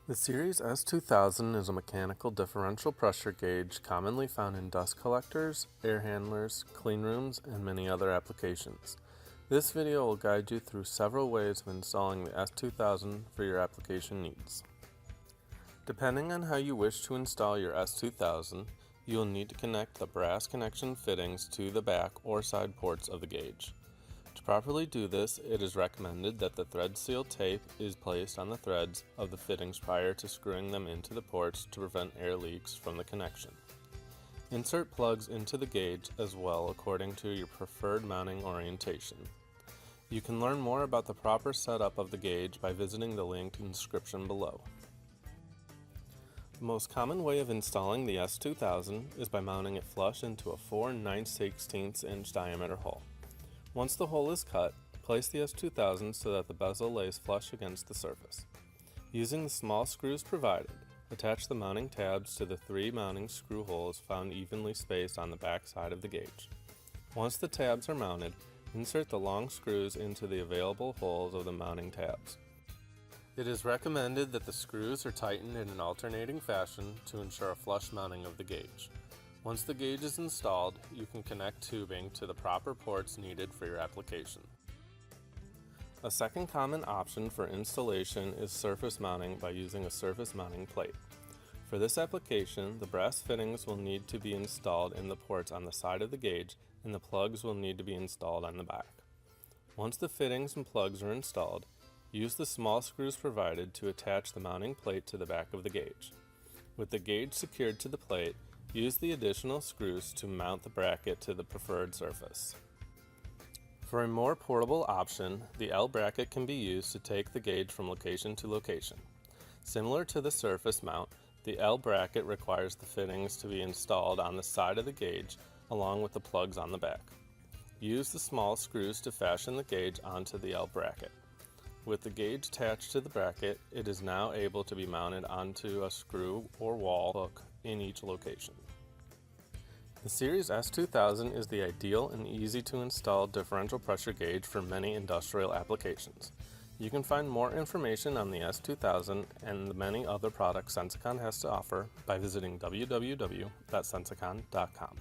The Series S2000 is a mechanical differential pressure gauge commonly found in dust collectors, air handlers, clean rooms, and many other applications. This video will guide you through several ways of installing the S2000 for your application needs. Depending on how you wish to install your S2000, you will need to connect the brass connection fittings to the back or side ports of the gauge. To properly do this, it is recommended that the thread seal tape is placed on the threads of the fittings prior to screwing them into the ports to prevent air leaks from the connection. Insert plugs into the gauge as well according to your preferred mounting orientation. You can learn more about the proper setup of the gauge by visiting the linked inscription below. The most common way of installing the S2000 is by mounting it flush into a 4 9/16 inch diameter hole. Once the hole is cut, place the S2000 so that the bezel lays flush against the surface. Using the small screws provided, attach the mounting tabs to the 3 mounting screw holes found evenly spaced on the back side of the gauge. Once the tabs are mounted, insert the long screws into the available holes of the mounting tabs. It is recommended that the screws are tightened in an alternating fashion to ensure a flush mounting of the gauge. Once the gauge is installed, you can connect tubing to the proper ports needed for your application. A second common option for installation is surface mounting by using a surface mounting plate. For this application, the brass fittings will need to be installed in the ports on the side of the gauge, and the plugs will need to be installed on the back. Once the fittings and plugs are installed, use the small screws provided to attach the mounting plate to the back of the gauge. With the gauge secured to the plate, use the additional screws to mount the bracket to the preferred surface. For a more portable option, the L bracket can be used to take the gauge from location to location. Similar to the surface mount, the L bracket requires the fittings to be installed on the side of the gauge along with the plugs on the back. Use the small screws to fashion the gauge onto the L bracket. With the gauge attached to the bracket, it is now able to be mounted onto a screw or wall hook in each location. The Series S2000 is the ideal and easy to install differential pressure gauge for many industrial applications. You can find more information on the S2000 and the many other products Sensocon has to offer by visiting www.sensocon.com.